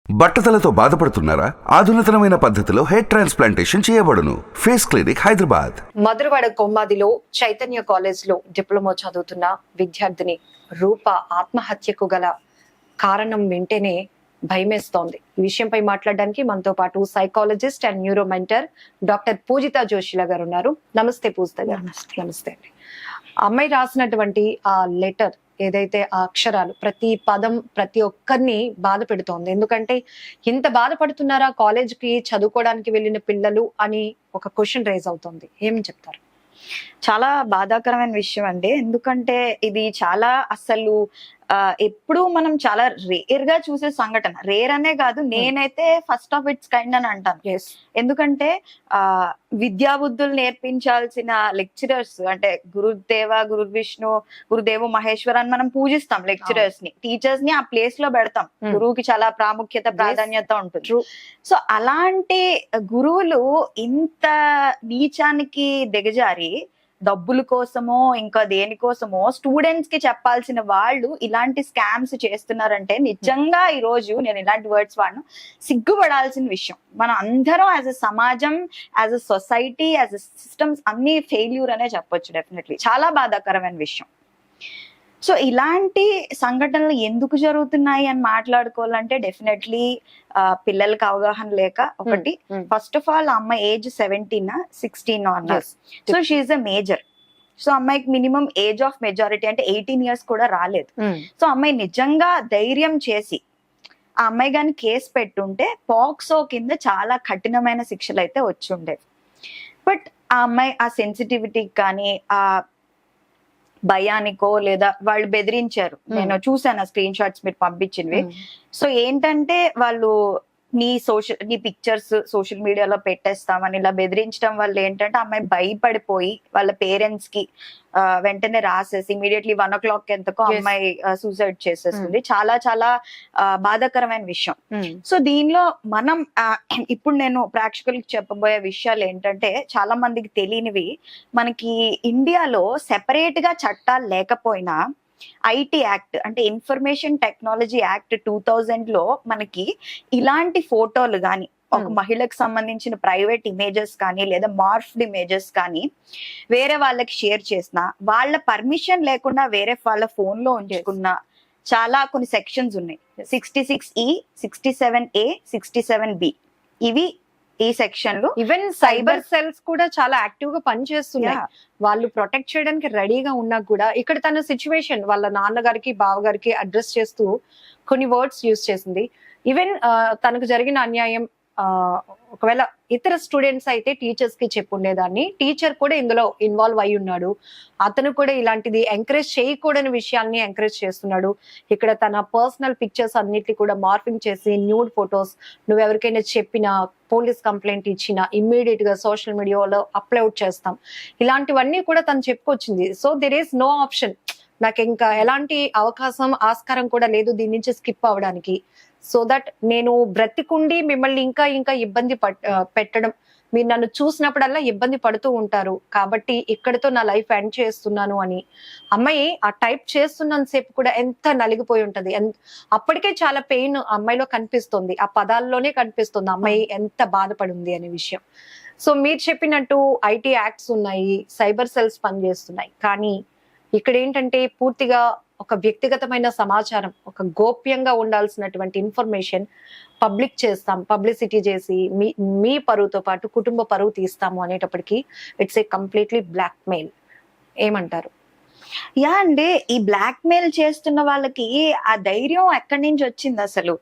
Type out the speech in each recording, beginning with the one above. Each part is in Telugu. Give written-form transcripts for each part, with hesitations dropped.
బట్టతలతో బాధపడుతున్నారా? ఆధునితనమైన పద్ధతిలో హెయిర్ ట్రాన్స్ప్లాంటేషన్ చేయబడును. Face clinic, Hyderabad. మధురవాడ కొమ్మాదిలో చైతన్య కాలేజ్ లో డిప్లొమా చదువుతున్న విద్యార్థిని రూప ఆత్మహత్యకు గల కారణం వింటేనే భయమేస్తోంది. ఈ విషయంపై మాట్లాడడానికి మనతో పాటు psychologist and neuro mentor doctor Poojitha Joshila గారు ఉన్నారు. నమస్తే పూజిత గారు. నమస్తే అండి. అమ్మాయి రాసినటువంటి ఆ లెటర్ ఏదైతే ఆ అక్షరాలు ప్రతి పదం ప్రతి ఒక్కరిని బాధ పెడుతోంది. ఎందుకంటే ఇంత బాధపడుతున్నారా కాలేజ్కి చదువుకోవడానికి వెళ్ళిన పిల్లలు అని ఒక క్వశ్చన్ రేజ్ అవుతుంది. ఏం చెప్తారు? చాలా బాధాకరమైన విషయం అండి. ఎందుకంటే ఇది చాలా అసలు ఎప్పుడు మనం చాలా రేర్ గా చూసే సంఘటన. రేర్ అనే కాదు, నేనైతే ఫస్ట్ ఆఫ్ ఇట్స్ కైండ్ అని అంటాను. ఎందుకంటే విద్యాబుద్ధులు నేర్పించాల్సిన లెక్చరర్స్ అంటే గురు విష్ణు గురుదేవు మహేశ్వర్ అని మనం పూజిస్తాం. లెక్చరర్స్ ని, టీచర్స్ ని ఆ ప్లేస్ లో పెడతాం. గురువుకి చాలా ప్రాధాన్యత ఉంటుంది. సో అలాంటి గురువులు ఇంత నీచానికి దిగజారి డబ్బుల కోసమో ఇంకా దేనికోసమో స్టూడెంట్స్ కి చెప్పాల్సిన వాళ్ళు ఇలాంటి స్కామ్స్ చేస్తున్నారంటే నిజంగా ఈ రోజు నేను ఇలాంటి వర్డ్స్ వాడను, సిగ్గుపడాల్సిన విషయం. మనం అందరం యాజ్ ఎ సమాజం, as a society, as a systems అన్ని ఫెయిల్యూర్ అనే చెప్పొచ్చు. డెఫినెట్లీ చాలా బాధాకరమైన విషయం. సో ఇలాంటి సంఘటనలు ఎందుకు జరుగుతున్నాయి అని మాట్లాడుకోవాలంటే డెఫినెట్లీ పిల్లలకి అవగాహన లేక ఒకటి. ఫస్ట్ ఆఫ్ ఆల్ అమ్మాయి ఏజ్ 16 అన్నారు. So she's a major. So అమ్మాయికి మినిమం ఏజ్ ఆఫ్ మెజారిటీ అంటే 18 years కూడా రాలేదు. సో అమ్మాయి నిజంగా ధైర్యం చేసి ఆ అమ్మాయి కానీ కేసు పెట్టుంటే పాక్సో కింద చాలా కఠినమైన శిక్షలు అయితే వచ్చి ఉండేవి. బట్ ఆ అమ్మాయి ఆ సెన్సిటివిటీకి కానీ ఆ భయానికో లేదా వాళ్ళు బెదిరించారు. నేను చూసాను స్క్రీన్ షాట్స్ మీరు పంపించినవి. సో ఏంటంటే వాళ్ళు నీ పిక్చర్స్ సోషల్ మీడియాలో పెట్టేస్తామని ఇలా బెదిరించడం వల్ల ఏంటంటే అమ్మాయి భయపడిపోయి వాళ్ళ పేరెంట్స్ కి వెంటనే రాసేసి ఇమీడియట్లీ 1 o'clock ఎంతకో అమ్మాయి సూసైడ్ చేసేస్తుంది. చాలా చాలా బాధాకరమైన విషయం. సో దీనిలో మనం ఇప్పుడు నేను ప్రేక్షకులకు చెప్పబోయే విషయాలు ఏంటంటే చాలా మందికి తెలియనివి. మనకి ఇండియాలో సెపరేట్ గా చట్టాలు లేకపోయినా ఐటీ యాక్ట్ అంటే ఇన్ఫర్మేషన్ టెక్నాలజీ యాక్ట్ 2000 లో మనకి ఇలాంటి ఫోటోలు కానీ ఒక మహిళకు సంబంధించిన ప్రైవేట్ ఇమేజెస్ కానీ లేదా మార్ఫ్డ్ ఇమేజెస్ కానీ వేరే వాళ్ళకి షేర్ చేసిన వాళ్ళ పర్మిషన్ లేకుండా వేరే వాళ్ళ ఫోన్ లో ఉంచుకున్న చాలా కొన్ని సెక్షన్స్ ఉన్నాయి. 66E, 67A, 67B ఇవి ఈ సెక్షన్ లో. ఈవెన్ సైబర్ సెల్స్ కూడా చాలా యాక్టివ్ గా పనిచేస్తున్నాయి. వాళ్ళు ప్రొటెక్ట్ చేయడానికి రెడీగా ఉన్నా కూడా ఇక్కడ తన సిచ్యువేషన్ వాళ్ళ నాన్నగారికి బావగారికి అడ్రస్ చేస్తూ కొన్ని వర్డ్స్ యూజ్ చేసింది. ఈవెన్ తనకు జరిగిన అన్యాయం ఒకవేళ ఇతర స్టూడెంట్స్ అయితే టీచర్స్ కి చెప్పుండేదాన్ని. టీచర్ కూడా ఇందులో ఇన్వాల్వ్ అయి ఉన్నాడు. అతను కూడా ఇలాంటిది ఎంకరేజ్ చేయకూడని విషయాల్ని ఎంకరేజ్ చేస్తున్నాడు. ఇక్కడ తన పర్సనల్ పిక్చర్స్ అన్నిటిని కూడా మార్ఫింగ్ చేసి న్యూడ్ ఫొటోస్ నువ్వెవరికైనా చెప్పినా పోలీస్ కంప్లైంట్ ఇచ్చినా ఇమ్మీడియట్ గా సోషల్ మీడియాలో అప్లోడ్ చేస్తాం, ఇలాంటివన్నీ కూడా తను చెప్పుకొచ్చింది. So there is no option, నాకు ఇంకా ఎలాంటి అవకాశం ఆస్కారం కూడా లేదు దీని నుంచి స్కిప్ అవ్వడానికి. సో దట్ నేను బ్రతికుండి మిమ్మల్ని ఇంకా ఇంకా ఇబ్బంది పెట్టడం, మీరు నన్ను చూసినప్పుడల్లా ఇబ్బంది పడుతూ ఉంటారు కాబట్టి ఇక్కడితో నా లైఫ్ ఎండ్ చేస్తున్నాను అని అమ్మాయి ఆ టైప్ చేస్తున్నంత సేపు కూడా ఎంత నలిగిపోయి ఉంటది. అప్పటికే చాలా పెయిన్ అమ్మాయిలో కనిపిస్తుంది, ఆ పదాల్లోనే కనిపిస్తుంది అమ్మాయి ఎంత బాధపడింది అనే విషయం. సో మీరు చెప్పినట్టు ఐటీ యాక్ట్స్ ఉన్నాయి, సైబర్ సెల్స్ పనిచేస్తున్నాయి, కానీ ఇక్కడ ఏంటంటే పూర్తిగా ఒక వ్యక్తిగతమైన సమాచారం, ఒక గోప్యంగా ఉండాల్సినటువంటి ఇన్ఫర్మేషన్ పబ్లిక్ చేస్తాం, పబ్లిసిటీ చేసి మీ పరువుతో పాటు కుటుంబ పరువు తీస్తాము అనేటప్పటికీ it's a completely blackmail. ఏమంటారు? అండి, ఈ బ్లాక్ మెయిల్ చేస్తున్న వాళ్ళకి ఆ ధైర్యం ఎక్కడి నుంచి వచ్చింది అసలు?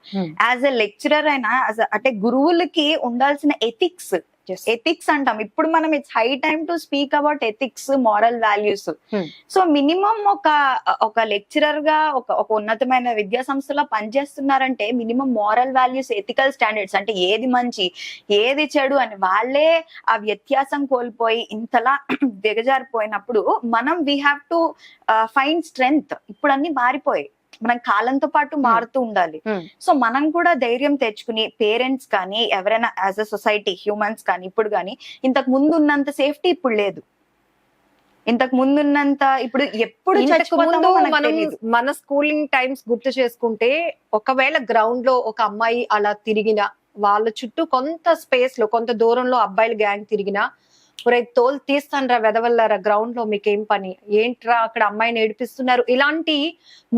యాజ్ ఎ లెక్చరర్ అయినా అంటే గురువులకి ఉండాల్సిన ఎథిక్స్ అంటాం. ఇప్పుడు మనం it's high time to speak about ethics, moral values. So minimum ఒక లెక్చరర్ గా ఒక ఉన్నతమైన విద్యా సంస్థలో పనిచేస్తున్నారంటే minimum moral values, ethical standards అంటే ఏది మంచి ఏది చెడు అని వాళ్ళే ఆ వ్యత్యాసం కోల్పోయి ఇంతలా దిగజారిపోయినప్పుడు మనం we have to find strength. ఇప్పుడు అన్ని మారిపోయాయి, మనం కాలంతో పాటు మారుతూ ఉండాలి. సో మనం కూడా ధైర్యం తెచ్చుకుని పేరెంట్స్ కానీ ఎవరైనా యాజ్ అ సొసైటీ హ్యూమన్స్ కానీ ఇప్పుడు కానీ ఇంతకు ముందు ఉన్నంత సేఫ్టీ ఇప్పుడు లేదు. ఇంతకు ముందున్నంత ఇప్పుడు ఎప్పుడు ఇంతకు ముందు చచ్చిపోతామో మనకు మనం తెలీదు. మన స్కూలింగ్ టైమ్స్ గుర్తు చేసుకుంటే ఒకవేళ గ్రౌండ్ లో ఒక అమ్మాయి అలా తిరిగిన వాళ్ళ చుట్టూ కొంత స్పేస్ లో కొంత దూరంలో అబ్బాయిలు గ్యాంగ్ తిరిగినా ఒరే తోలు తీస్తానరా వెదవల్లారా గ్రౌండ్ లో మీకేం పని ఏంట్రా అక్కడ అమ్మాయిని ఏడిపిస్తున్నారు ఇలాంటి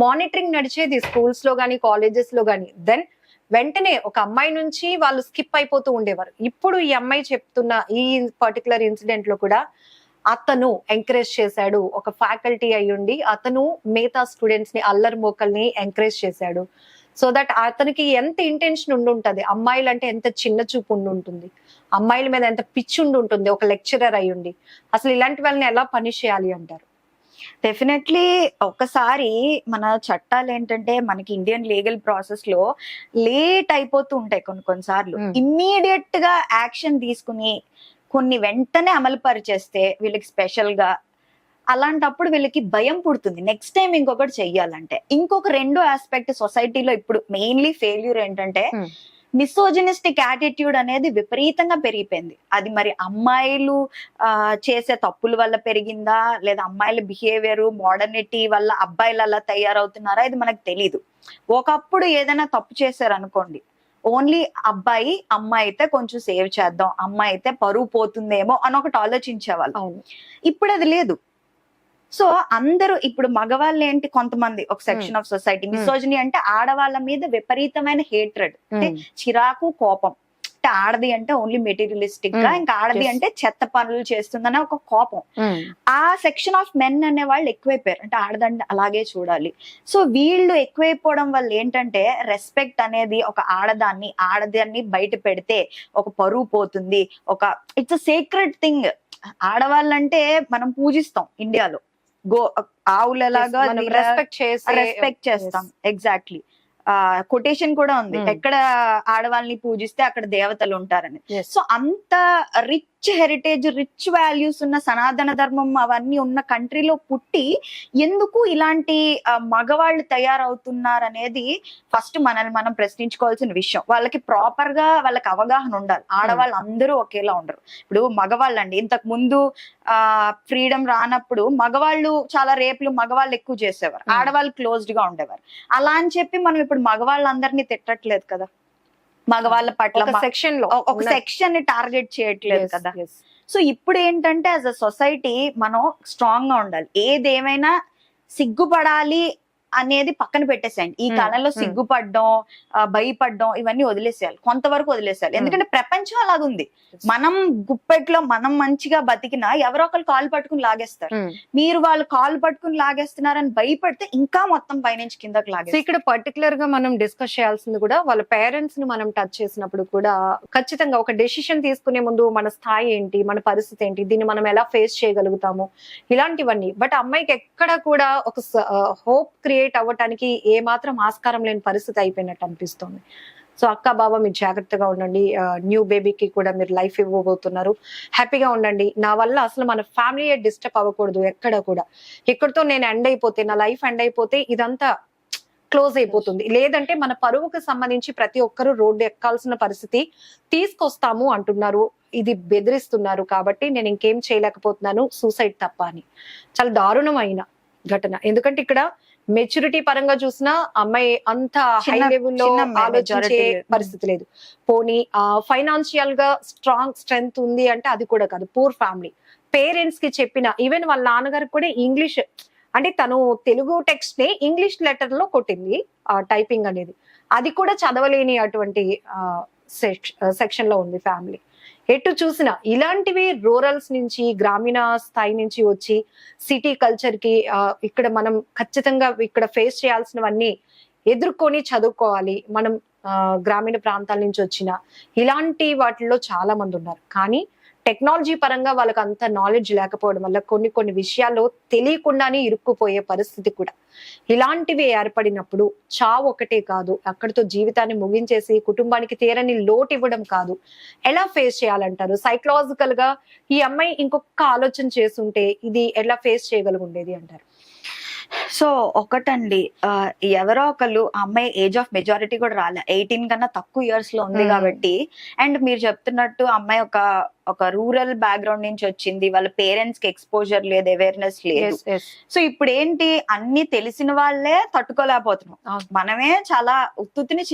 మానిటరింగ్ నడిచేది స్కూల్స్ లో గానీ కాలేజెస్ లో గానీ దెన్ వెంటనే ఒక అమ్మాయి నుంచి వాళ్ళు స్కిప్ అయిపోతూ ఉండేవారు. ఇప్పుడు ఈ అమ్మాయి చెప్తున్న ఈ పర్టికులర్ ఇన్సిడెంట్ లో కూడా అతను ఎంకరేజ్ చేశాడు, ఒక ఫ్యాకల్టీ అయ్యుండి అతను మిగతా స్టూడెంట్స్ ని అల్లరి మోకల్ని ఎంకరేజ్ చేశాడు. సో దట్ అతనికి ఎంత ఇంటెన్షన్ ఉండుంటది, అమ్మాయిలు అంటే ఎంత చిన్న చూపు ఉండుంటుంది, అమ్మాయిల మీద ఎంత పిచ్చి ఉండుంటుంది ఒక లెక్చరర్ అయ్యుండి. అసలు ఇలాంటి వాళ్ళని ఎలా పనిష్ చేయాలి అంటారు? డెఫినెట్లీ ఒకసారి మన చట్టాలు ఏంటంటే మనకి ఇండియన్ లీగల్ ప్రాసెస్ లో లేట్ అయిపోతూ ఉంటాయి కొన్నిసార్లు. ఇమ్మీడియట్ గా యాక్షన్ తీసుకుని కొన్ని వెంటనే అమలు పరిచేస్తే వీళ్ళకి స్పెషల్ గా అలాంటప్పుడు వీళ్ళకి భయం పుడుతుంది నెక్స్ట్ టైం ఇంకొకటి చెయ్యాలంటే. ఇంకొక రెండో ఆస్పెక్ట్ సొసైటీలో ఇప్పుడు మెయిన్లీ ఫెయిల్యూర్ ఏంటంటే మిసోజినిస్టిక్ యాటిట్యూడ్ అనేది విపరీతంగా పెరిగిపోయింది. అది మరి అమ్మాయిలు చేసే తప్పుల వల్ల పెరిగిందా లేదా అమ్మాయిల బిహేవియర్ మోడర్నిటీ వల్ల అబ్బాయిలు అలా తయారవుతున్నారా ఇది మనకు తెలీదు. ఒకప్పుడు ఏదైనా తప్పు చేశారు అనుకోండి, ఓన్లీ అబ్బాయి అమ్మాయి అయితే కొంచెం సేవ్ చేద్దాం, అమ్మాయి అయితే పరువు పోతుందేమో అని ఒకటి ఆలోచించేవాళ్ళు. ఇప్పుడు అది లేదు. సో అందరూ ఇప్పుడు మగవాళ్ళు ఏంటి, కొంతమంది ఒక సెక్షన్ ఆఫ్ సొసైటీ మిసోజిని అంటే ఆడవాళ్ళ మీద విపరీతమైన హేట్రెడ్, అంటే చిరాకు కోపం. అంటే ఆడది అంటే ఓన్లీ మెటీరియలిస్టిక్ గా, ఇంకా ఆడది అంటే చెత్త పనులు చేస్తుందనే ఒక కోపం. ఆ సెక్షన్ ఆఫ్ మెన్ అనే వాళ్ళు ఎక్కువైపోయారు, అంటే ఆడదంటే అలాగే చూడాలి. సో వీళ్ళు ఎక్కువైపోవడం వల్ల ఏంటంటే రెస్పెక్ట్ అనేది ఒక ఆడదాన్ని బయట పెడితే ఒక పరువు పోతుంది, ఒక ఇట్స్ అ సీక్రెట్ థింగ్. ఆడవాళ్ళంటే మనం పూజిస్తాం ఇండియాలో, ఆవులలాగా రెస్పెక్ట్ చేస్తాం. ఎగ్జాక్ట్లీ కొటేషన్ కూడా ఉంది, ఎక్కడ ఆడవాళ్ళని పూజిస్తే అక్కడ దేవతలు ఉంటారని. సో అంత రిచ్ హెరిటేజ్ రిచ్ వాల్యూస్ ఉన్న సనాతన ధర్మం అవన్నీ ఉన్న కంట్రీలో పుట్టి ఎందుకు ఇలాంటి మగవాళ్ళు తయారవుతున్నారనేది ఫస్ట్ మనల్ని మనం ప్రశ్నించుకోవాల్సిన విషయం. వాళ్ళకి ప్రాపర్ గా వాళ్ళకి అవగాహన ఉండాలి. ఆడవాళ్ళు అందరూ ఒకేలా ఉండరు. ఇప్పుడు మగవాళ్ళు అండి, ఇంతకు ముందు ఫ్రీడమ్ రానప్పుడు మగవాళ్ళు చాలా రేపులు మగవాళ్ళు ఎక్కువ చేసేవారు, ఆడవాళ్ళు క్లోజ్డ్ గా ఉండేవారు. అలా అని చెప్పి మనం ఇప్పుడు మగవాళ్ళందరినీ తిట్టట్లేదు కదా, మగవాళ్ళ పట్ల సెక్షన్ లో ఒక సెక్షన్ ని టార్గెట్ చేయట్లేదు కదా. సో ఇప్పుడు ఏంటంటే యాజ్ అ సొసైటీ మనం స్ట్రాంగ్ గా ఉండాలి. ఏదేమైనా సిగ్గుపడాలి అనేది పక్కన పెట్టేసేయండి. ఈ కాలంలో సిగ్గుపడ్డం భయపడ్డం ఇవన్నీ వదిలేసేయాలి, కొంతవరకు వదిలేసేయాలి. ఎందుకంటే ప్రపంచం అలాగుంది. మనం గుప్పెట్లో మనం మంచిగా బతికినా ఎవరో ఒకరు కాలు పట్టుకుని లాగేస్తారు. మీరు వాళ్ళు కాలు పట్టుకుని లాగేస్తున్నారని భయపడితే ఇంకా మొత్తం పైనుంచి కిందకి లాగేస్తారు. ఇక్కడ పర్టికులర్ గా మనం డిస్కస్ చేయాల్సింది కూడా వాళ్ళ పేరెంట్స్ ని మనం టచ్ చేసినప్పుడు కూడా ఖచ్చితంగా ఒక డెసిషన్ తీసుకునే ముందు మన స్థాయి ఏంటి, మన పరిస్థితి ఏంటి, దీన్ని మనం ఎలా ఫేస్ చేయగలుగుతాము, ఇలాంటివన్నీ. బట్ అమ్మాయికి ఎక్కడ కూడా ఒక హోప్ క్రియేట్ అవ్వటానికి ఏ మాత్రం ఆస్కారం లేని పరిస్థితి అయిపోయినట్టు అనిపిస్తుంది. సో అక్క బాబా మీరు జాగ్రత్తగా ఉండండి, న్యూ బేబీకి కూడా మీరు లైఫ్ ఇవ్వబోతున్నారు, హ్యాపీగా ఉండండి. నా వల్ల అసలు మన ఫ్యామిలీ డిస్టర్బ్ అవ్వకూడదు ఎక్కడ కూడా. ఎక్కడితో నేను ఎండ్ అయిపోతే, నా లైఫ్ ఎండ్ అయిపోతే ఇదంతా క్లోజ్ అయిపోతుంది. లేదంటే మన పరువుకు సంబంధించి ప్రతి ఒక్కరూ రోడ్డు ఎక్కాల్సిన పరిస్థితి తీసుకొస్తాము అంటున్నారు, ఇది బెదిరిస్తున్నారు. కాబట్టి నేను ఇంకేం చేయలేకపోతున్నాను, సూసైడ్ తప్ప అని. చాలా దారుణమైన ఘటన. ఎందుకంటే ఇక్కడ మెచ్యూరిటీ పరంగా చూసినా అమ్మాయి అంత హై లెవెల్లో ఆలోచించే పరిస్థితి లేదు. పోనీ ఫైనాన్షియల్ గా స్ట్రెంగ్త్ ఉంది అంటే అది కూడా కాదు. పూర్ ఫ్యామిలీ, పేరెంట్స్ కి చెప్పిన, ఈవెన్ వాళ్ళ నాన్నగారికి కూడా ఇంగ్లీష్, అంటే తను తెలుగు టెక్స్ట్ ని ఇంగ్లీష్ లెటర్ లో కొట్టింది టైపింగ్ అనేది, అది కూడా చదవలేని అటువంటి సెక్షన్ లో ఉంది ఫ్యామిలీ. ఎటు చూసినా ఇలాంటివి రూరల్స్ నుంచి గ్రామీణ స్థాయి నుంచి వచ్చి సిటీ కల్చర్ కి ఇక్కడ మనం ఖచ్చితంగా ఇక్కడ ఫేస్ చేయాల్సినవన్నీ ఎదుర్కొని చదువుకోవాలి. మనం గ్రామీణ ప్రాంతాల నుంచి వచ్చిన ఇలాంటి వాటిల్లో చాలా మంది ఉన్నారు. కానీ టెక్నాలజీ పరంగా వాళ్ళకి అంత నాలెడ్జ్ లేకపోవడం వల్ల కొన్ని విషయాల్లో తెలియకుండానే ఇరుక్కుపోయే పరిస్థితి కూడా. ఇలాంటివి ఏర్పడినప్పుడు చావు ఒకటే కాదు, అక్కడితో జీవితాన్ని ముగించేసి కుటుంబానికి తీరని లోటు ఇవ్వడం కాదు. ఎలా ఫేస్ చేయాలంటారు? సైకలాజికల్ గా ఈ అమ్మాయి ఇంకొక ఆలోచన చేస్తుంటే ఇది ఎలా ఫేస్ చేయగలిగి ఉండేది అంటారు? సో ఒకటండి, ఎవరో ఒకళ్ళు అమ్మాయి ఏజ్ ఆఫ్ మెజారిటీ కూడా రాలే, 18 కన్నా తక్కువ ఇయర్స్ లో ఉంది కాబట్టి. అండ్ మీరు చెప్తున్నట్టు అమ్మాయి ఒక రూరల్ బ్యాక్గ్రౌండ్ నుంచి వచ్చింది, వాళ్ళ పేరెంట్స్ కి ఎక్స్పోజర్ లేదు, అవేర్నెస్ లేదు. సో ఇప్పుడు ఏంటి, అన్ని తెలిసిన వాళ్ళే తట్టుకోలేకపోతున్నాం. మనమే చాలా ఉత్తుని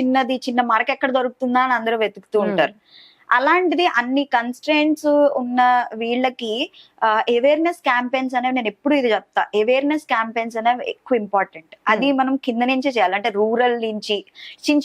చిన్న మార్క్ ఎక్కడ దొరుకుతుందా అని అందరూ వెతుకుతూ ఉంటారు. అలాంటిది అన్ని కన్స్ట్రెంట్స్ ఉన్న వీళ్ళకి అవేర్నెస్ క్యాంపెయిన్స్ అనేవి, నేను ఎప్పుడు ఇది చెప్తా, అవేర్నెస్ క్యాంపెయిన్స్ అనేవి ఎక్కువ ఇంపార్టెంట్. అది మనం కింద నుంచే చేయాలి. అంటే రూరల్ నుంచి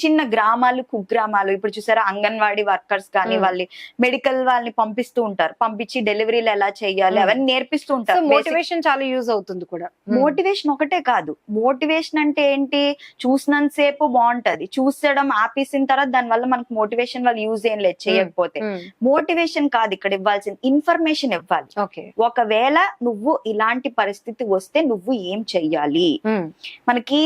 చిన్న గ్రామాలు, కుగ్రామాలు, ఇప్పుడు చూసారా అంగన్వాడీ వర్కర్స్ కానీ వాళ్ళు మెడికల్ వాళ్ళని పంపిస్తూ ఉంటారు, పంపించి డెలివరీలు ఎలా చేయాలి అవన్నీ నేర్పిస్తూ ఉంటారు. మోటివేషన్ చాలా యూజ్ అవుతుంది కూడా. మోటివేషన్ ఒకటే కాదు, మోటివేషన్ అంటే ఏంటి, చూసినంతసేపు బాగుంటది, చూసడం ఆపేసిన తర్వాత దాని వల్ల మనకు మోటివేషన్ వాళ్ళు యూజ్ ఏం లేదు చేయకపోతే. మోటివేషన్ కాదు ఇక్కడ ఇవ్వాల్సింది, ఇన్ఫర్మేషన్ ఇవ్వాలి. ఒకవేళ నువ్వు ఇలాంటి పరిస్థితి వస్తే నువ్వు ఏం చెయ్యాలి. మనకి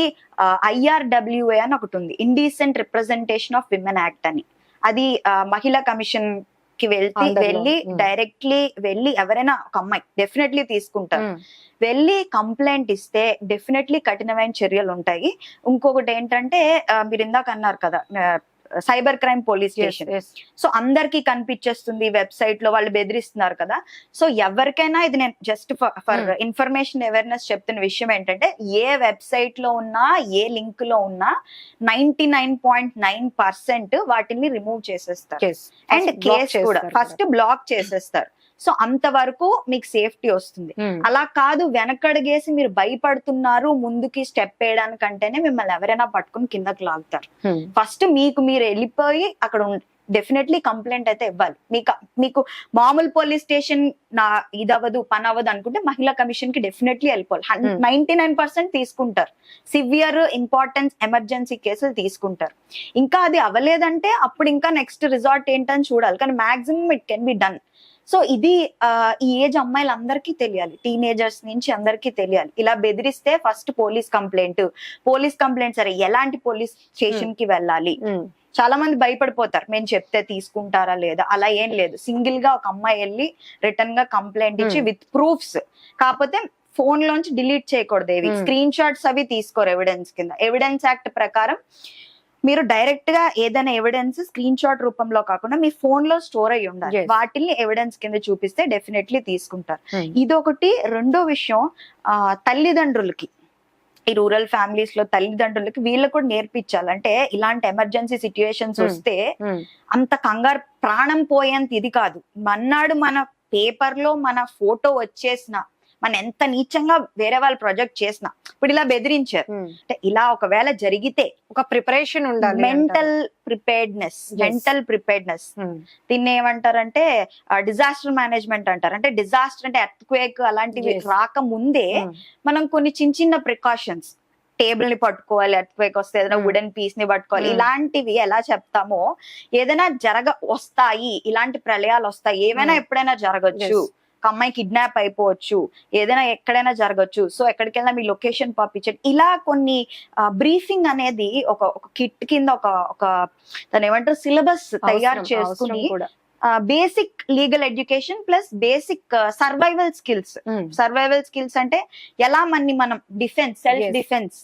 IRWA అని ఒకటి ఉంది, indecent representation of women act అని. అది మహిళా కమిషన్ కి వెళ్ళి డైరెక్ట్లీ వెళ్ళి ఎవరైనా ఒక అమ్మాయి డెఫినెట్లీ తీసుకుంటారు. వెళ్ళి కంప్లైంట్ ఇస్తే డెఫినెట్లీ కఠినమైన చర్యలు ఉంటాయి. ఇంకొకటి ఏంటంటే మీరు ఇందాక అన్నారు కదా cyber crime police station. So అందరికి కనిపించేస్తుంది వెబ్సైట్ లో, వాళ్ళు బెదిరిస్తున్నారు కదా. సో ఎవరికైనా ఇది నేను జస్ట్ ఫర్ ఇన్ఫర్మేషన్ అవేర్నెస్ చెప్తున్న విషయం ఏంటంటే, ఏ వెబ్సైట్ లో ఉన్నా ఏ లింక్ లో ఉన్నా 99.9% వాటిని రిమూవ్ చేసేస్తారు. అండ్ కేసు కూడా ఫస్ట్ బ్లాక్ చేసేస్తారు. సో అంతవరకు మీకు సేఫ్టీ వస్తుంది. అలా కాదు వెనకడిగేసి మీరు భయపడుతున్నారు ముందుకి స్టెప్ వేయడానికంటేనే మిమ్మల్ని ఎవరైనా పట్టుకుని కిందకి లాగుతారు. ఫస్ట్ మీరు వెళ్ళిపోయి అక్కడ డెఫినెట్లీ కంప్లైంట్ అయితే ఇవ్వాలి. మీకు మామూలు పోలీస్ స్టేషన్ ఇదవ్వదు పని అవ్వదు అనుకుంటే మహిళా కమిషన్ కి డెఫినెట్లీ వెళ్ళిపోవాలి. 99% తీసుకుంటారు. సివియర్ ఇంపార్టెన్స్ ఎమర్జెన్సీ కేసులు తీసుకుంటారు. ఇంకా అది అవ్వలేదంటే అప్పుడు ఇంకా నెక్స్ట్ రిజార్ట్ ఏంటని చూడాలి. కానీ maximum it can be done. So ఇది ఈ ఏజ్ అమ్మాయిలందరికీ తెలియాలి, టీనేజర్స్ నుంచి అందరికీ తెలియాలి. ఇలా బెదిరిస్తే ఫస్ట్ పోలీస్ కంప్లైంట్ సరే ఎలాంటి పోలీస్ స్టేషన్ కి వెళ్ళాలి. చాలా మంది భయపడిపోతారు, మేము చెప్తే తీసుకుంటారా లేదా, అలా ఏం లేదు. సింగిల్ గా ఒక అమ్మాయి వెళ్ళి రిటర్న్ గా కంప్లైంట్ ఇచ్చి విత్ ప్రూఫ్స్, కాకపోతే ఫోన్ లోంచి డిలీట్ చేయకూడదు, ఏవి స్క్రీన్ షాట్స్ అవి తీసుకోరు ఎవిడెన్స్ కింద. ఎవిడెన్స్ యాక్ట్ ప్రకారం మీరు డైరెక్ట్ గా ఏదైనా ఎవిడెన్స్ స్క్రీన్ షాట్ రూపంలో కాకుండా మీ ఫోన్ లో స్టోర్ అయ్యి ఉండాలి. వాటిని ఎవిడెన్స్ కింద చూపిస్తే డెఫినెట్లీ తీసుకుంటారు. ఇదొకటి. రెండో విషయం, తల్లిదండ్రులకి, ఈ రూరల్ ఫ్యామిలీస్ లో తల్లిదండ్రులకి వీళ్ళకి కూడా నేర్పించాలి. అంటే ఇలాంటి ఎమర్జెన్సీ సిచ్యుయేషన్స్ వస్తే అంత కంగారు, ప్రాణం పోయేంత ఇది కాదు. మన్నాడు మన పేపర్ లో మన ఫోటో వచ్చేసిన, మన ఎంత నీచంగా వేరే వాళ్ళు ప్రొజెక్ట్ చేసిన, ఇప్పుడు ఇలా బెదిరించారు అంటే ఇలా ఒకవేళ జరిగితే ఒక ప్రిపరేషన్ ఉండాలి. మెంటల్ ప్రిపేర్డ్నెస్ దీన్ని ఏమంటారంటే డిజాస్టర్ మేనేజ్మెంట్ అంటారు. అంటే డిజాస్టర్ అంటే ఎర్త్క్వేక్ అలాంటివి రాకముందే మనం కొన్ని చిన్న ప్రికాషన్స్, టేబుల్ ని పట్టుకోవాలి, ఎర్త్క్వేక్ వస్తే ఏదైనా వుడెన్ పీస్ ని పట్టుకోవాలి, ఇలాంటివి ఎలా చెప్తామో ఏదైనా వస్తాయి, ఇలాంటి ప్రళయాలు వస్తాయి, ఏమైనా ఎప్పుడైనా జరగచ్చు, ఒక అమ్మాయి కిడ్నాప్ అయిపోవచ్చు, ఏదైనా ఎక్కడైనా జరగచ్చు, సో ఎక్కడికైనా మీ లొకేషన్ పంపించండి. ఇలా కొన్ని బ్రీఫింగ్ అనేది ఒక కిట్ కింద ఒక దాని ఏమంటారు సిలబస్ తయారు చేసుకుని, basic legal education plus basic survival skills అంటే ఎలా మనం సెల్ఫ్ డిఫెన్స్,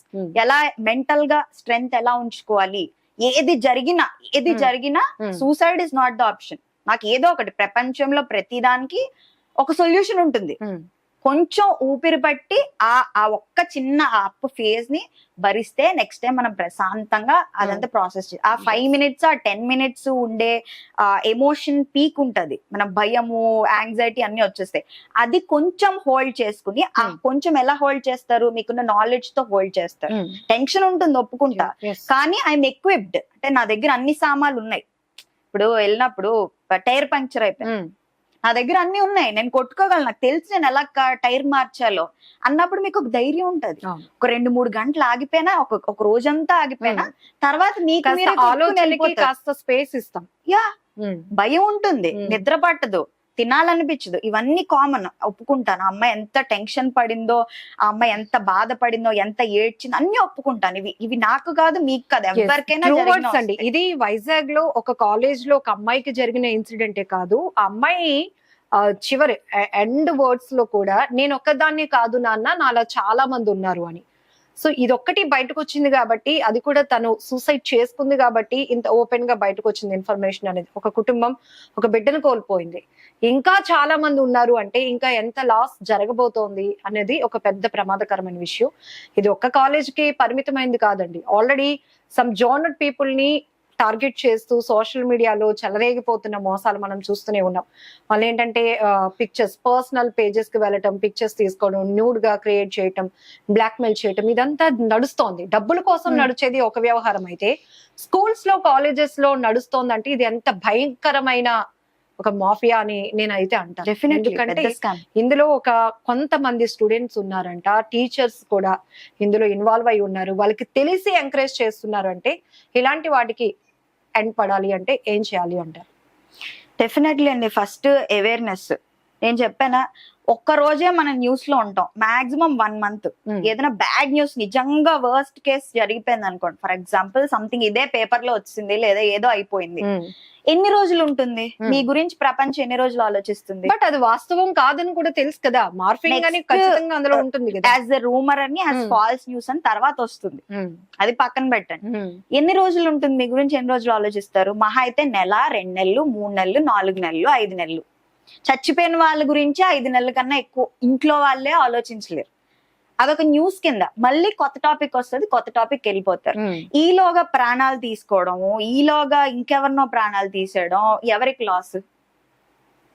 ఎలా మెంటల్ గా స్ట్రెంగ్త్ ఎలా ఉంచుకోవాలి. ఏది జరిగినా suicide is not the option. నాకు ఏదో ఒకటి, ప్రపంచంలో ప్రతిదానికి ఒక సొల్యూషన్ ఉంటుంది. కొంచెం ఊపిరి పట్టి ఆ ఒక్క చిన్న అప్ ఫేజ్ ని భరిస్తే నెక్స్ట్ టైం మనం ప్రశాంతంగా అదంతా ప్రాసెస్ ఆ 5 minutes 10 minutes ఉండే ఎమోషన్ పీక్ ఉంటది, మన భయము యాంగ్జైటీ అన్ని వచ్చేస్తాయి. అది కొంచెం హోల్డ్ చేసుకుని, ఆ కొంచెం ఎలా హోల్డ్ చేస్తారు, మీకున్న నాలెడ్జ్ తో హోల్డ్ చేస్తారు. టెన్షన్ ఉంటుంది ఒప్పుకుంటా, కానీ ఐఎమ్ ఎక్విప్డ్, అంటే నా దగ్గర అన్ని సామాన్లు ఉన్నాయి. ఇప్పుడు వెళ్ళినప్పుడు టైర్ పంక్చర్ అయిపోయింది, నా దగ్గర అన్ని ఉన్నాయి, నేను కొట్టుకోగలను, నాకు తెలిసి నేను ఎలా టైర్ మార్చాలో అన్నప్పుడు మీకు ఒక ధైర్యం ఉంటది. ఒక 2-3 గంటలు ఆగిపోయినా, ఒక రోజంతా ఆగిపోయినా తర్వాత మీకు కాస్త స్పేస్ ఇస్తాం. భయం ఉంటుంది, నిద్ర పట్టదు, తినాలనిపించదు, ఇవన్నీ కామన్, ఒప్పుకుంటాను. ఆ అమ్మాయి ఎంత టెన్షన్ పడిందో, ఆ అమ్మాయి ఎంత బాధపడిందో, ఎంత ఏడ్చిందో అన్ని ఒప్పుకుంటాను. ఇవి నాకు కాదు, మీకు కాదు, ఎవరికైనా అండి. ఇది వైజాగ్ లో ఒక కాలేజ్ లో ఒక అమ్మాయికి జరిగిన ఇన్సిడెంటే కాదు, ఆ అమ్మాయి చివరి ఎండ్ వర్డ్స్ లో కూడా నేను ఒక్కదాన్ని కాదు నాన్న, నాలా చాలా మంది ఉన్నారు అని. సో ఇదొక్కటి బయటకు వచ్చింది కాబట్టి, అది కూడా తను సూసైడ్ చేసుకుంది కాబట్టి ఇంత ఓపెన్ గా బయటకు వచ్చింది ఇన్ఫర్మేషన్ అనేది. ఒక కుటుంబం ఒక బిడ్డను కోల్పోయింది, ఇంకా చాలా మంది ఉన్నారు అంటే ఇంకా ఎంత లాస్ జరగబోతోంది అనేది ఒక పెద్ద ప్రమాదకరమైన విషయం. ఇది ఒక్క కాలేజ్ కి పరిమితమైంది కాదండి. ఆల్రెడీ సమ్ జోనర్ పీపుల్ ని టార్గెట్ చేస్తూ సోషల్ మీడియాలో చెలరేగిపోతున్న మోసాలు మనం చూస్తూనే ఉన్నాం. వాళ్ళు ఏంటంటే పిక్చర్స్, పర్సనల్ పేజెస్ కి వెళ్ళటం, పిక్చర్స్ తీసుకోవడం, న్యూడ్ గా క్రియేట్ చేయటం, బ్లాక్ మెయిల్ చేయటం, ఇదంతా నడుస్తోంది. డబ్బుల కోసం నడిచేది ఒక వ్యవహారం అయితే, స్కూల్స్ లో కాలేజెస్ లో నడుస్తోందంటే ఇది ఎంత భయంకరమైన ఒక మాఫియా అని నేనైతే అంటాను. ఎందుకంటే ఇందులో ఒక కొంతమంది స్టూడెంట్స్ ఉన్నారంట, టీచర్స్ కూడా ఇందులో ఇన్వాల్వ్ అయి ఉన్నారు. వాళ్ళకి తెలిసి ఎంకరేజ్ చేస్తున్నారు అంటే ఇలాంటి వాటికి ఎండ్ పడాలి అంటే ఏం చేయాలి అంటారు? డెఫినెట్లీ అండి. First awareness. నేను చెప్పానా, ఒక్క రోజే మనం న్యూస్ లో ఉంటాం, మాక్సిమం 1 month. ఏదైనా బ్యాడ్ న్యూస్ నిజంగా వర్స్ట్ కేస్ జరిగిపోయింది అనుకోండి, ఫర్ ఎగ్జాంపుల్ సంథింగ్ ఇదే పేపర్ లో వచ్చింది లేదా ఏదో అయిపోయింది, ఎన్ని రోజులు ఉంటుంది? మీ గురించి ప్రపంచం ఎన్ని రోజులు ఆలోచిస్తుంది? బట్ అది వాస్తవం కాదని కూడా తెలుసు కదా, మార్ఫింగ్ అని ఖచ్చితంగా అందులో ఉంటుంది కదా. యాజ్ ఎ రూమర్ అని, యాజ్ ఫాల్స్ న్యూస్ అని తర్వాత వస్తుంది, అది పక్కన పెట్టండి. ఎన్ని రోజులు ఉంటుంది? మీ గురించి ఎన్ని రోజులు ఆలోచిస్తారు? మహా అయితే నెల, 2 నెలలు, 3 నెలలు, 4 నెలలు, 5 నెలలు. చచ్చిపోయిన వాళ్ళ గురించి 5 నెలల కన్నా ఎక్కువ ఇంట్లో వాళ్ళే ఆలోచించలేరు. అదొక న్యూస్ కింద. మళ్ళీ కొత్త టాపిక్ వస్తుంది, కొత్త టాపిక్ వెళ్ళిపోతారు. ఈలోగా ప్రాణాలు తీసుకోవడము, ఈలోగా ఇంకెవరినో ప్రాణాలు తీసేయడం ఎవరికి లాస్?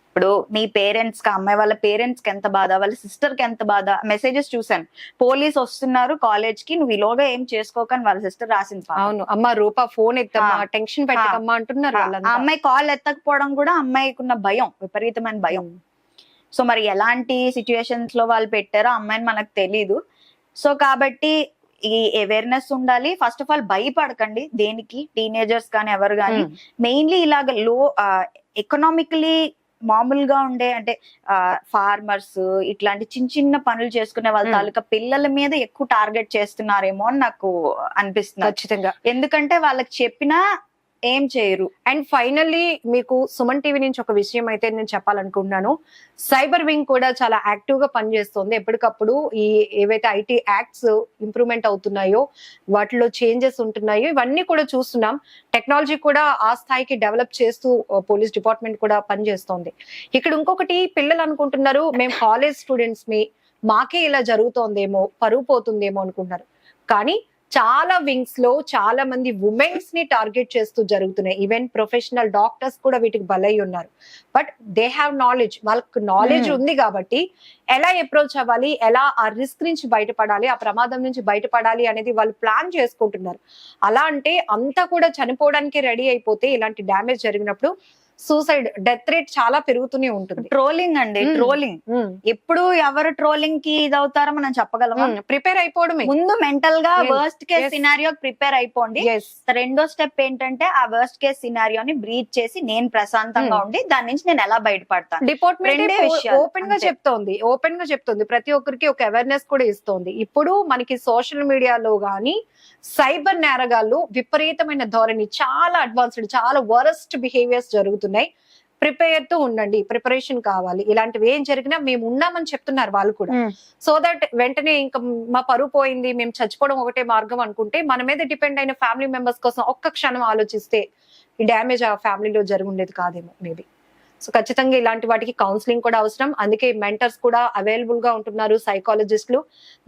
ఇప్పుడు నీ పేరెంట్స్ కి, అమ్మాయి వాళ్ళ పేరెంట్స్ కి ఎంత బాధ, వాళ్ళ సిస్టర్ కి ఎంత బాధ. మెసేజెస్ చూసాను, పోలీస్ వస్తున్నారు కాలేజ్ కి, నువ్వు ఈలోగా ఏం చేసుకోకని వాళ్ళ సిస్టర్ రాసింది. అవును, అమ్మ రూపా ఫోన్ ఎత్తమ్మా, టెన్షన్ పెట్టకమ్మా అంటున్నారు. ఆ అమ్మాయి కాల్ ఎత్తకపోవడం కూడా అమ్మాయికి ఉన్న భయం, విపరీతమైన భయం. సో మరి ఎలాంటి సిచ్యుయేషన్స్ లో వాళ్ళు పెట్టారో అమ్మాయిని మనకు తెలీదు. సో కాబట్టి ఈ అవేర్నెస్ ఉండాలి. ఫస్ట్ ఆఫ్ ఆల్ భయపడకండి దేనికి, టీనేజర్స్ కానీ ఎవరు కానీ. మెయిన్లీ ఇలాగ లో ఎకనామికలీ మామూలుగా ఉండే అంటే ఫార్మర్స్, ఇట్లాంటి చిన్న చిన్న పనులు చేసుకునే వాళ్ళ తాలూకా పిల్లల మీద ఎక్కువ టార్గెట్ చేస్తున్నారేమో అని నాకు అనిపిస్తుంది. ఖచ్చితంగా. ఎందుకంటే వాళ్ళకి చెప్పినా ఏం చేయరు. అండ్ ఫైనల్లీ మీకు సుమన్ టీవీ నుంచి ఒక విషయం అయితే నేను చెప్పాలనుకుంటున్నాను. సైబర్ వింగ్ కూడా చాలా యాక్టివ్ గా పనిచేస్తుంది. ఎప్పటికప్పుడు ఈ ఏవైతే ఐటీ యాక్ట్స్ ఇంప్రూవ్మెంట్ అవుతున్నాయో, వాటిలో చేంజెస్ ఉంటున్నాయో, ఇవన్నీ కూడా చూస్తున్నాం. టెక్నాలజీ కూడా ఆ స్థాయికి డెవలప్ చేస్తూ పోలీస్ డిపార్ట్మెంట్ కూడా పనిచేస్తోంది. ఇక్కడ ఇంకొకటి, పిల్లలు అనుకుంటున్నారు మేము కాలేజ్ స్టూడెంట్స్ మాకే ఇలా జరుగుతోందేమో, పరువు పోతుందేమో అనుకుంటున్నారు. కానీ చాలా వింగ్స్ లో చాలా మంది ఉమెన్స్ ని టార్గెట్ చేస్తూ జరుగుతున్నాయి. ఈవెన్ ప్రొఫెషనల్ డాక్టర్స్ కూడా వీటికి బలై ఉన్నారు. బట్ దే హ్యావ్ నాలెడ్జ్, వాళ్ళకి నాలెడ్జ్ ఉంది కాబట్టి ఎలా అప్రోచ్ అవ్వాలి, ఎలా ఆ రిస్క్ నుంచి బయటపడాలి, ఆ ప్రమాదం నుంచి బయటపడాలి అనేది వాళ్ళు ప్లాన్ చేసుకుంటున్నారు. అలా అంటే అంతా కూడా చనిపోవడానికి రెడీ అయిపోతే ఇలాంటి డ్యామేజ్ జరిగినప్పుడు సూసైడ్, డెత్ రేట్ చాలా పెరుగుతూనే ఉంటుంది. ట్రోలింగ్ అండి, ట్రోలింగ్. ఎప్పుడు ఎవరు ట్రోలింగ్ కి ఇదవుతారో మనం చెప్పగలమా? ప్రిపేర్ అయిపోవడమే. ముందు మెంటల్ గా వర్స్ట్ కేస్ సినారియో ప్రిపేర్ అయిపోండి. రెండో స్టెప్ ఏంటంటే ఆ వర్స్ట్ కేస్ సినారియోని బ్రీత్ చేసి నేను ప్రశాంతంగా ఉండి దాని నుంచి నేను ఎలా బయటపడతాను. డిపార్ట్మెంట్ ఓపెన్ గా చెప్తోంది, ప్రతి ఒక్కరికి ఒక అవేర్నెస్ కూడా ఇస్తోంది. ఇప్పుడు మనకి సోషల్ మీడియాలో గానీ సైబర్ నేరగాళ్ళు విపరీతమైన ధోరణి, చాలా అడ్వాన్స్డ్, చాలా వరస్ట్ బిహేవియర్స్ జరుగుతున్నాయి. ప్రిపేర్ తో ఉండండి, ప్రిపరేషన్ కావాలి. ఇలాంటివి ఏం జరిగినా మేము ఉన్నామని చెప్తున్నారు వాళ్ళు కూడా. సో దట్ వెంటనే ఇంకా మా పరువు పోయింది, మేము చచ్చిపోవడం ఒకటే మార్గం అనుకుంటే, మన మీద డిపెండ్ అయిన ఫ్యామిలీ మెంబర్స్ కోసం ఒక్క క్షణం ఆలోచిస్తే ఈ డ్యామేజ్ ఆ ఫ్యామిలీలో జరుగుండేది కాదేమో మేబీ. సో ఖచ్చితంగా ఇలాంటి వాటికి కౌన్సిలింగ్ కూడా అవసరం. అందుకే మెంటర్స్ కూడా అవైలబుల్ గా ఉంటున్నారు, సైకాలజిస్టులు.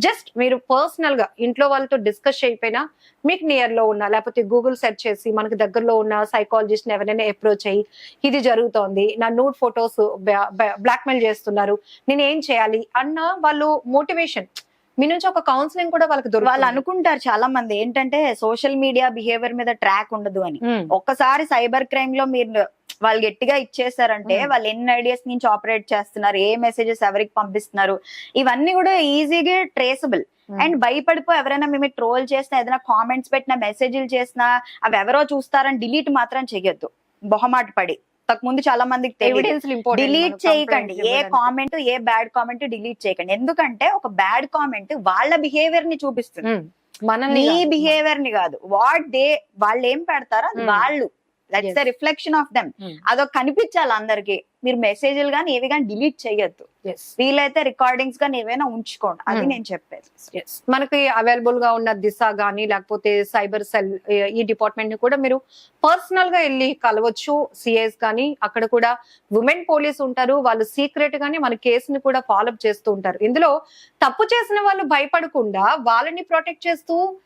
జస్ట్ మీరు పర్సనల్ గా ఇంట్లో వాళ్ళతో డిస్కస్ చేయకపోయినా మీకు నియర్ లో ఉన్న, లేకపోతే గూగుల్ సెర్చ్ చేసి మనకు దగ్గరలో ఉన్న సైకాలజిస్ట్ ని ఎవరైనా అప్రోచ్ అయ్యి, ఇది జరుగుతోంది, నా నూడ్ ఫొటోస్ బ్లాక్ మెయిల్ చేస్తున్నారు, నేను ఏం చేయాలి అన్న వాళ్ళు మోటివేషన్ మీ నుంచి ఒక కౌన్సిలింగ్ కూడా వాళ్ళకి దొరుకుతుంది. వాళ్ళు అనుకుంటారు చాలా మంది ఏంటంటే సోషల్ మీడియా బిహేవియర్ మీద ట్రాక్ ఉండదు అని. ఒక్కసారి సైబర్ క్రైమ్ లో మీరు వాళ్ళు గట్టిగా ఇచ్చేసారంటే వాళ్ళు ఎన్ని ఐడియాస్ నుంచి ఆపరేట్ చేస్తున్నారు, ఏ మెసేజెస్ ఎవరికి పంపిస్తున్నారు, ఇవన్నీ కూడా ఈజీగా ట్రేసబుల్. అండ్ భయపడిపో ఎవరైనా మేము ట్రోల్ చేసినా, ఏదైనా కామెంట్స్ పెట్టినా, మెసేజ్లు చేసినా అవి ఎవరో చూస్తారని డిలీట్ మాత్రం చెయ్యొద్దు, మొహమాట పడి. ముందు చాలా మందికి డిలీట్ చేయకండి, ఏ కామెంట్, ఏ బ్యాడ్ కామెంట్ డిలీట్ చేయకండి. ఎందుకంటే ఒక బ్యాడ్ కామెంట్ వాళ్ళ బిహేవియర్ ని చూపిస్తుంది, మీ బిహేవియర్ ని కాదు. వాళ్ళు ఏం పెడతారో వాళ్ళు that's Yes. The reflection of them. Hmm. అదొక కనిపించాలి అందరికి. మీరు మెసేజ్లు కానీ ఏవి కానీ డిలీట్ చేయొద్దు. వీలైతే రికార్డింగ్స్ కానీ ఏవైనా ఉంచుకోండి. అది Hmm. నేను చెప్పేది. మనకి అవైలబుల్ గా ఉన్న దిశ గానీ లేకపోతే సైబర్ సెల్ ఈ డిపార్ట్మెంట్ ని కూడా మీరు పర్సనల్ గా వెళ్ళి కలవచ్చు. సిఐస్ కానీ అక్కడ కూడా ఉమెన్ పోలీస్ ఉంటారు. వాళ్ళు సీక్రెట్ గానీ మన కేసుని కూడా ఫాలోఅప్ చేస్తూ ఉంటారు. ఇందులో తప్పు చేసిన వాళ్ళు భయపడకుండా వాళ్ళని ప్రొటెక్ట్ చేస్తూ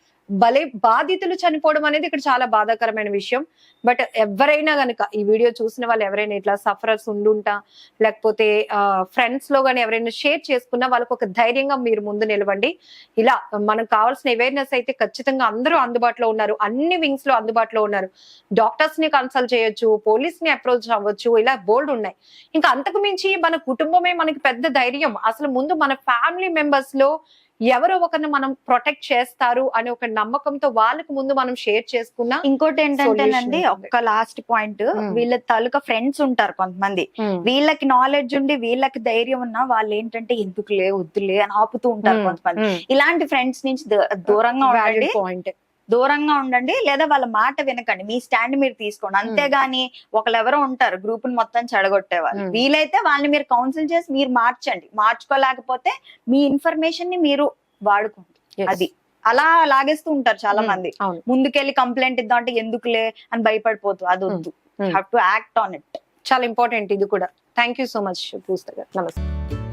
బాధితులు చనిపోవడం అనేది ఇక్కడ చాలా బాధాకరమైన విషయం. బట్ ఎవరైనా గనుక ఈ వీడియో చూసిన వాళ్ళు ఎవరైనా ఇట్లా సఫరర్స్ ఉండుంటా లేకపోతే ఫ్రెండ్స్ లో గానీ ఎవరైనా షేర్ చేసుకున్నా వాళ్ళకి ఒక ధైర్యంగా మీరు ముందు నిలవండి. ఇలా మనకు కావాల్సిన అవేర్నెస్ అయితే ఖచ్చితంగా అందరూ అందుబాటులో ఉన్నారు. అన్ని వింగ్స్ లో అందుబాటులో ఉన్నారు. డాక్టర్స్ ని కన్సల్ట్ చేయొచ్చు, పోలీస్ ని అప్రోచ్ అవ్వచ్చు, ఇలా బోల్డ్ ఉన్నాయి. ఇంకా అంతకు మించి మన కుటుంబమే మనకి పెద్ద ధైర్యం. అసలు ముందు మన ఫ్యామిలీ మెంబర్స్ లో ఎవరో ఒకరిని మనం ప్రొటెక్ట్ చేస్తారు అనే ఒక నమ్మకంతో వాళ్ళకి ముందు మనం షేర్ చేసుకున్నా. ఇంకోటి ఏంటంటేనండి, Solution ఒక్క లాస్ట్ పాయింట్, Hmm. వీళ్ళ తాలూకా ఫ్రెండ్స్ ఉంటారు కొంతమంది. వీళ్ళకి నాలెడ్జ్ ఉండి వీళ్ళకి ధైర్యం ఉన్నా వాళ్ళు ఏంటంటే ఎందుకులే వద్దులే అని ఆపుతూ ఉంటారు కొంతమంది. ఇలాంటి ఫ్రెండ్స్ నుంచి దూరంగా ఉండండి. పాయింట్ దూరంగా ఉండండి, లేదా వాళ్ళ మాట వినకండి. మీ స్టాండ్ మీరు తీసుకోండి. అంతేగాని ఒకళ్ళెవరో ఉంటారు గ్రూప్ ని మొత్తం చెడగొట్టే వాళ్ళు. వీలైతే వాళ్ళని మీరు కౌన్సిల్ చేసి మీరు మార్చండి. మార్చుకోలేకపోతే మీ ఇన్ఫర్మేషన్ ని మీరు వాడుకోండి. అది అలా లాగేస్తూ ఉంటారు చాలా మంది. అవును. ముందుకెళ్ళి కంప్లైంట్ ఇద్దాం అంటే ఎందుకులే అని భయపడిపోతూ అది వద్దు. Have to act on it. చాలా ఇంపార్టెంట్ ఇది కూడా. థ్యాంక్ యూ సో మచ్ పూజిత గారు. నమస్తే.